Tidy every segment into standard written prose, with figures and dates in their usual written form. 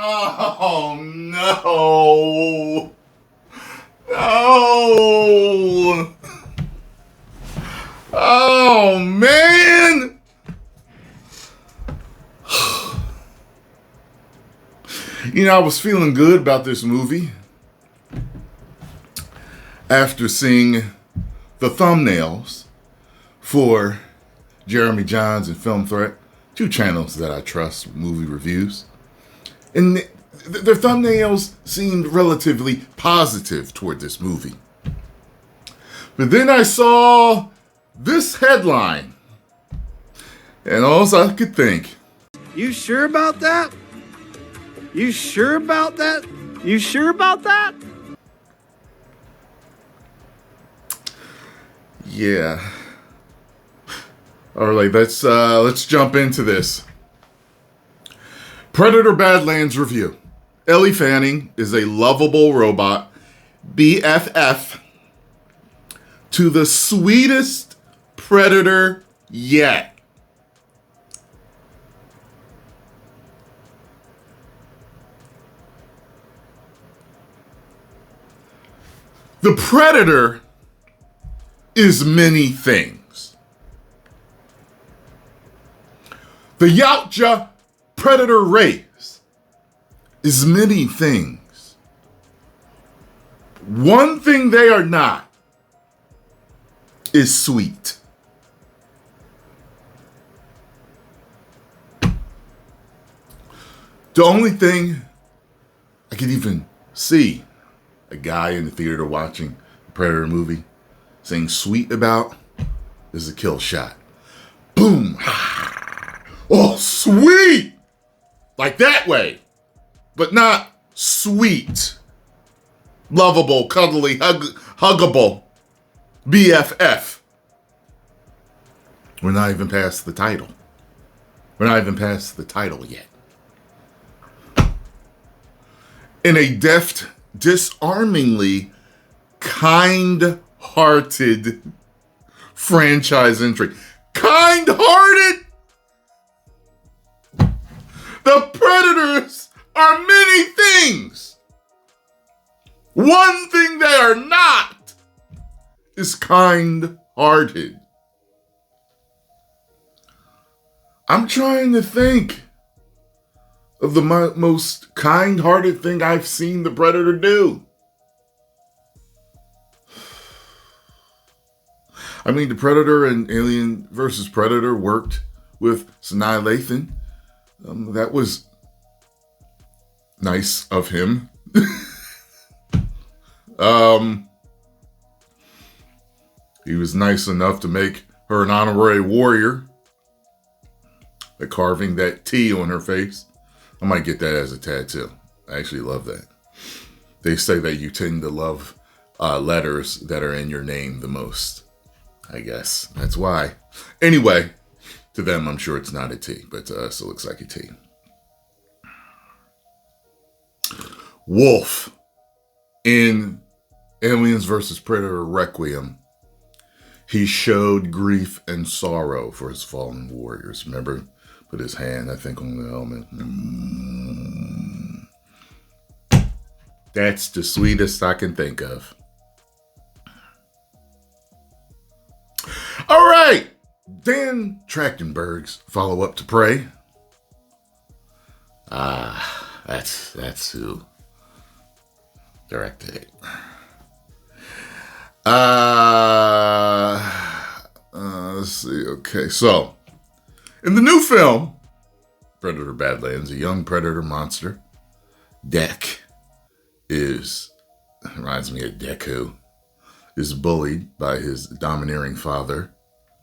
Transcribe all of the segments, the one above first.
Oh, no. No. Oh, man. I was feeling good about this movie after seeing the thumbnails for Jeremy Johns and Film Threat, two channels that I trust with movie reviews. And their thumbnails seemed relatively positive toward this movie. But then I saw this headline, and all I could think, you sure about that? You sure about that? You sure about that? Yeah. All right, let's jump into this. Predator Badlands review. Ellie Fanning is a lovable robot, BFF, to the sweetest predator yet. The Predator is many things. The Yautja Predator race is many things. One thing they are not is sweet. The only thing I could even see a guy in the theater watching a Predator movie saying sweet about is a kill shot. Boom. Oh, sweet. Like that way. But not sweet. Lovable, cuddly, huggable. BFF. We're not even past the title. We're not even past the title yet. In a deft, disarmingly kind-hearted franchise entry. Kind-hearted! The Predators are many things. One thing they are not is kind-hearted. I'm trying to think of the most kind-hearted thing I've seen the Predator do. I mean, the Predator and Alien vs. Predator worked with Sanaa Lathan. That was nice of him. He was nice enough to make her an honorary warrior by carving that T on her face. I might get that as a tattoo. I actually love that. They say that you tend to love letters that are in your name the most. I guess that's why. Anyway, to them, I'm sure it's not a T, but to us, it looks like a T. Wolf in Aliens vs. Predator Requiem. He showed grief and sorrow for his fallen warriors. Remember? Put his hand, I think, on the helmet. That's the sweetest I can think of. All right. Dan Trachtenberg's follow-up to Prey. That's who directed it. Let's see. Okay, so in the new film, Predator Badlands, a young predator monster, Deck, reminds me of Deku, is bullied by his domineering father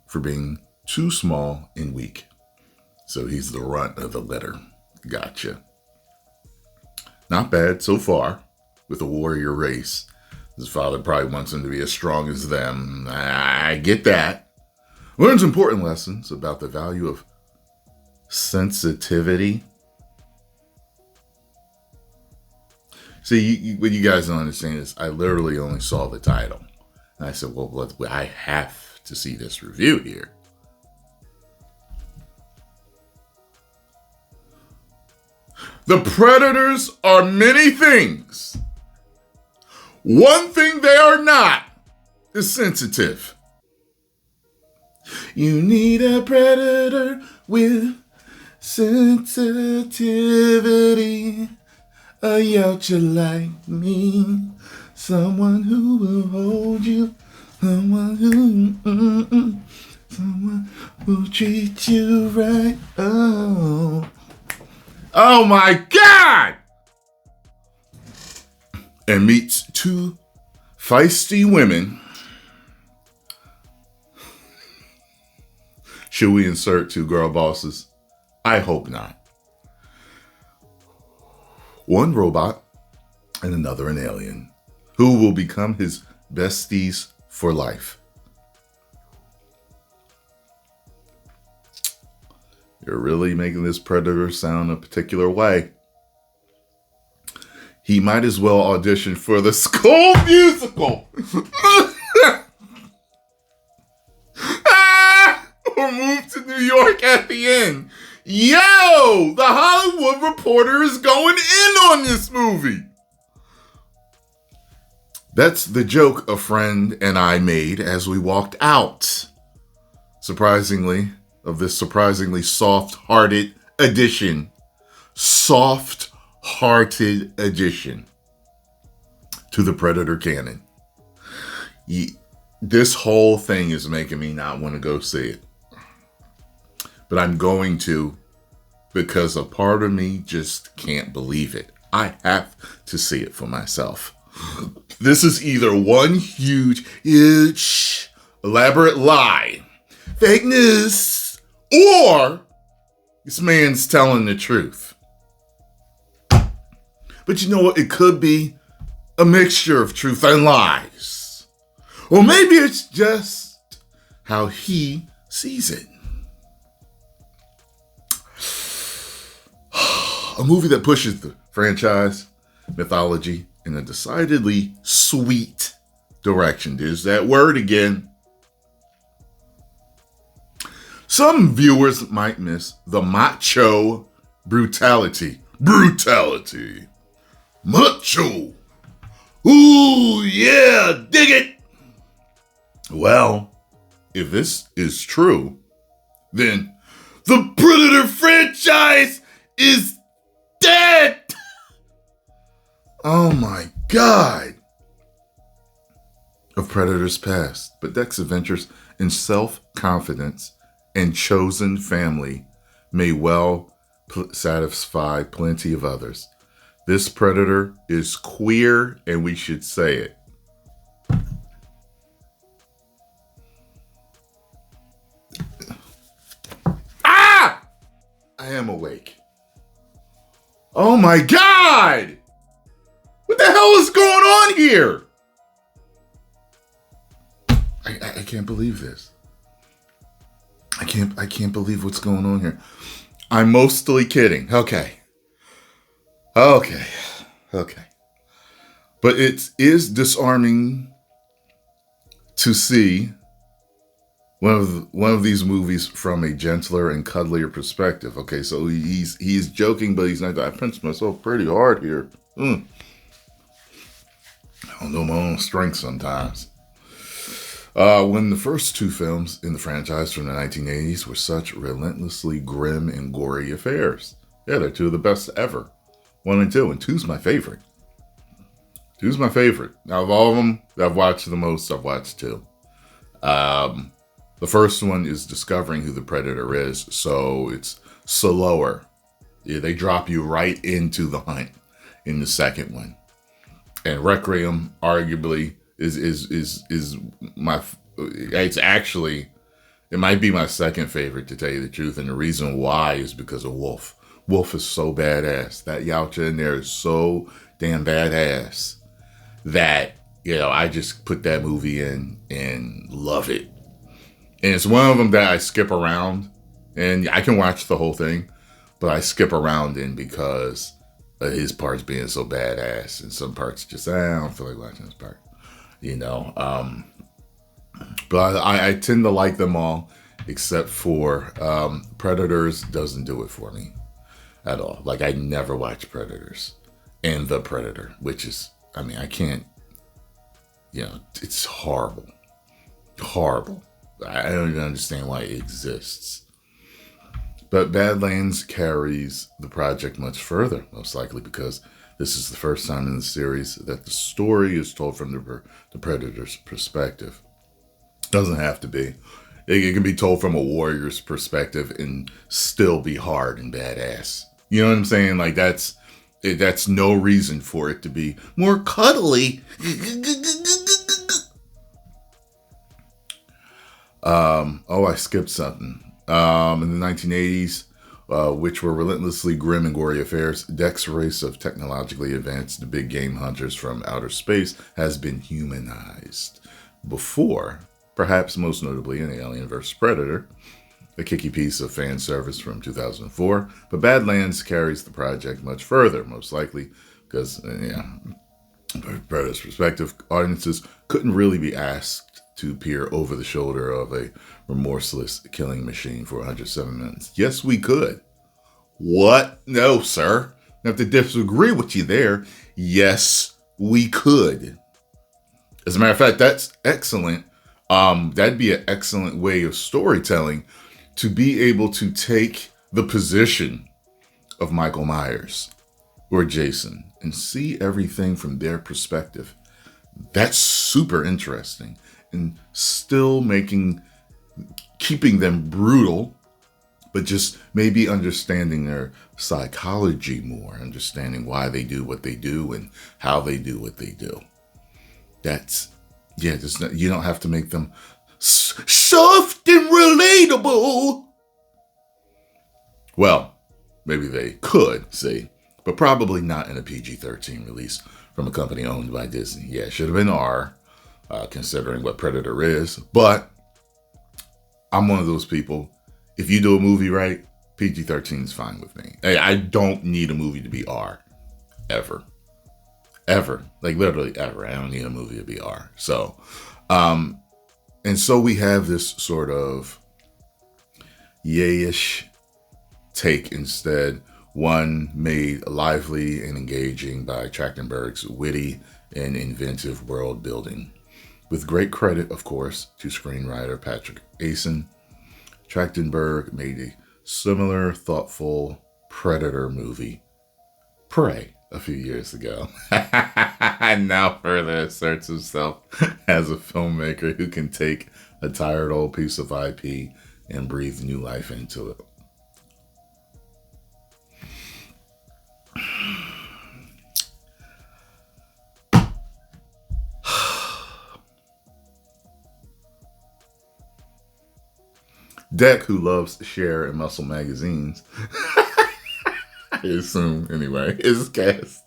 for being too small and weak. So he's the runt of the litter. Gotcha. Not bad so far with a warrior race. His father probably wants him to be as strong as them. I get that. Learns important lessons about the value of sensitivity. See, what you guys don't understand is I literally only saw the title. And I said, well, I have to see this review here. The predators are many things. One thing they are not is sensitive. You need a predator with sensitivity. A yautja like me. Someone who will hold you. Someone who treat you right. Oh my God! And meets two feisty women. Should we insert two girl bosses? I hope not. One robot and another an alien, who will become his besties for life. You're really making this predator sound a particular way. He might as well audition for the School Musical. Or move to New York at the end. Yo, the Hollywood Reporter is going in on this movie. That's the joke a friend and I made as we walked out. Surprisingly, of this surprisingly soft-hearted edition. Soft-hearted addition to the Predator canon. This whole thing is making me not want to go see it. But I'm going to, because a part of me just can't believe it. I have to see it for myself. This is either one huge, elaborate lie, fake news, or this man's telling the truth. But you know what? It could be a mixture of truth and lies. Or maybe it's just how he sees it. A movie that pushes the franchise, mythology, in a decidedly sweet direction. There's that word again. Some viewers might miss the macho brutality. Brutality. Macho. Ooh, yeah, dig it. Well, if this is true, then the Predator franchise is dead. Oh my God. Of Predators past, but Deck's adventures in self-confidence and chosen family may well satisfy plenty of others. This Predator is queer, and we should say it. Ah! I am awake. Oh my God! What the hell is going on here? I can't believe this. I can't believe what's going on here. I'm mostly kidding. Okay. But it is disarming to see one of these movies from a gentler and cuddlier perspective. Okay, so he's joking, but he's not. I pinched myself pretty hard here. I don't know my own strength sometimes. When the first two films in the franchise from the 1980s were such relentlessly grim and gory affairs. Yeah, they're two of the best ever. 1 and 2, and 2's my favorite. 2's my favorite. Now, of all of them that I've watched the most, I've watched 2. The first one is discovering who the Predator is, so it's slower. Yeah, they drop you right into the hunt in the second one. And Requiem arguably is my, it's actually, it might be my second favorite, to tell you the truth. And the reason why is because of Wolf. Wolf is so badass. That yautja in there is so damn badass that, I just put that movie in and love it. And it's one of them that I skip around, and I can watch the whole thing, but I skip around in because of his parts being so badass, and some parts just, I don't feel like watching this part, But I tend to like them all, except for Predators doesn't do it for me. at all. Like, I never watched Predators and The Predator, which is, I mean, I can't, it's horrible. Horrible. I don't even understand why it exists. But Badlands carries the project much further, most likely because this is the first time in the series that the story is told from the Predator's perspective. Doesn't have to be. It can be told from a warrior's perspective and still be hard and badass. You know what I'm saying? Like, that's no reason for it to be more cuddly. I skipped something. In the 1980s, which were relentlessly grim and gory affairs, Dek's race of technologically advanced big game hunters from outer space has been humanized. Before, perhaps most notably in Alien vs. Predator, a kicky piece of fan service from 2004, but Badlands carries the project much further, most likely because, from Predator's perspective, audiences couldn't really be asked to peer over the shoulder of a remorseless killing machine for 107 minutes. Yes, we could. What? No, sir. I have to disagree with you there. Yes, we could. As a matter of fact, that's excellent. That'd be an excellent way of storytelling, to be able to take the position of Michael Myers or Jason and see everything from their perspective. That's super interesting. And still keeping them brutal, but just maybe understanding their psychology more, understanding why they do what they do and how they do what they do. You don't have to make them soft and relatable. Well, maybe they could, see, but probably not in a PG-13 release from a company owned by Disney. Yeah, it should have been R. Considering what Predator is. But I'm one of those people, if you do a movie right, PG-13 is fine with me. I don't need a movie to be R. Ever. Like, literally ever. I don't need a movie to be R. So, and so we have this sort of yayish take instead. One made lively and engaging by Trachtenberg's witty and inventive world building. With great credit, of course, to screenwriter Patrick Asen, Trachtenberg made a similar thoughtful Predator movie, Prey, a few years ago. And now further asserts himself as a filmmaker who can take a tired old piece of IP and breathe new life into it. Dek, who loves Cher and Muscle magazines, I assume anyway, is cast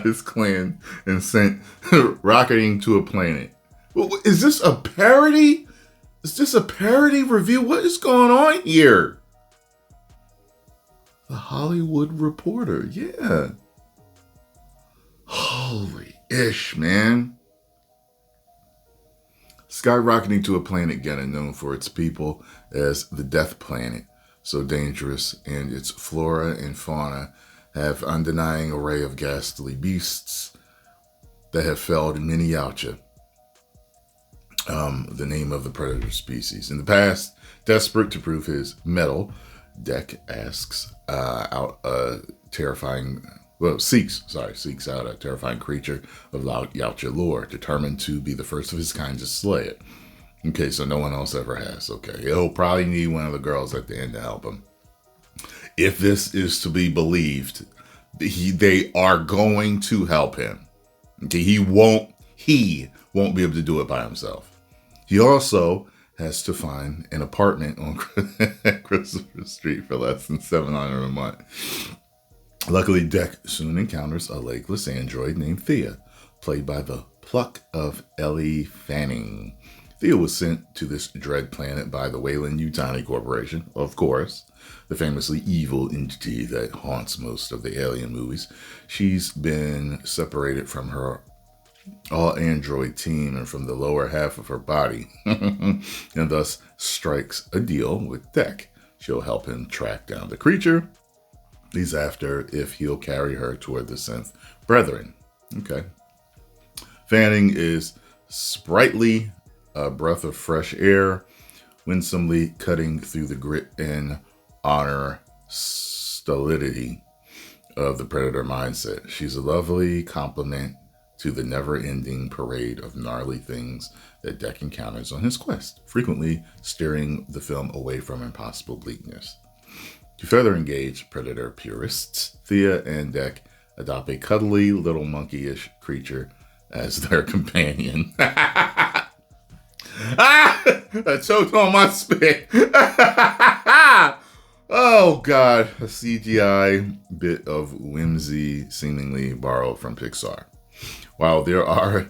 his clan and sent rocketing to a planet. Is this a parody? Is this a parody review? What is going on here? The Hollywood Reporter, yeah. Holy ish, man. Skyrocketing to a planet getting known for its people as the Death Planet, so dangerous, and its flora and fauna have undenying array of ghastly beasts that have felled many Yautja, the name of the predator species. In the past, desperate to prove his mettle, Dek seeks out a terrifying creature of Yautja lore, determined to be the first of his kind to slay it. Okay, so no one else ever has. Okay, he'll probably need one of the girls at the end to help him. If this is to be believed, they are going to help him. Okay, he won't be able to do it by himself. He also has to find an apartment on Christopher Street for less than $700 a month. Luckily, Dek soon encounters a legless android named Thea, played by the pluck of Ellie Fanning. Thea was sent to this dread planet by the Weyland-Yutani Corporation, of course, the famously evil entity that haunts most of the Alien movies. She's been separated from her all-android team and from the lower half of her body, and thus strikes a deal with Dek. She'll help him track down the creature He's after if he'll carry her toward the synth brethren. Okay. Fanning is sprightly, a breath of fresh air, winsomely cutting through the grit and honor stolidity of the predator mindset. She's a lovely complement to the never-ending parade of gnarly things that Deck encounters on his quest, frequently steering the film away from impossible bleakness. To further engage predator purists, Thea and Deck adopt a cuddly little monkey-ish creature as their companion. I choked on my spit. Oh God, a CGI bit of whimsy seemingly borrowed from Pixar. While there are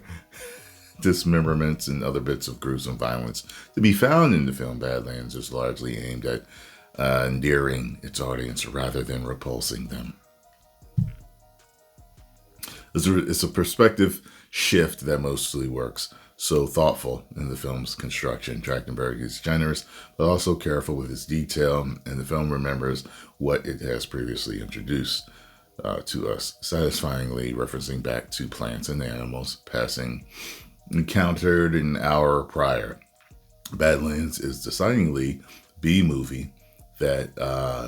dismemberments and other bits of gruesome violence to be found in the film, Badlands is largely aimed at endearing its audience rather than repulsing them. It's a perspective shift that mostly works. So thoughtful in the film's construction. Trachtenberg is generous, but also careful with its detail, and the film remembers what it has previously introduced to us, satisfyingly referencing back to plants and animals encountered an hour prior. Badlands is decidedly B-movie that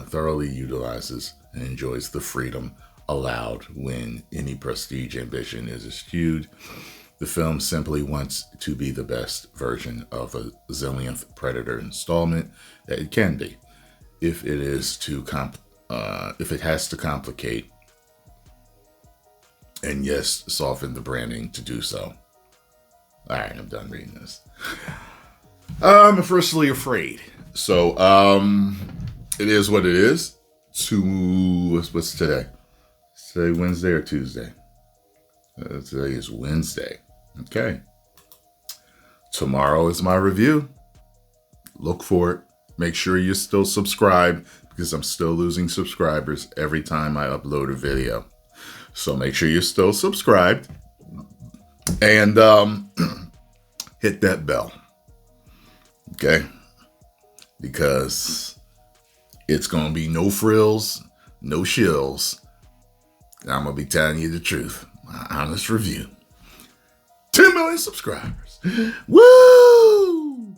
thoroughly utilizes and enjoys the freedom allowed when any prestige ambition is eschewed. The film simply wants to be the best version of a zillionth Predator installment that it can be. If it has to complicate and yes, soften the branding to do so. All right, I'm done reading this. I'm firstly afraid. So, it is what it is. What's today? Is today Wednesday or Tuesday? Today is Wednesday. Okay. Tomorrow is my review. Look for it. Make sure you're still subscribed because I'm still losing subscribers every time I upload a video. So make sure you're still subscribed and hit that bell. Okay? Because it's going to be no frills, no shills. I'm going to be telling you the truth. My honest review. 10 million subscribers. Woo!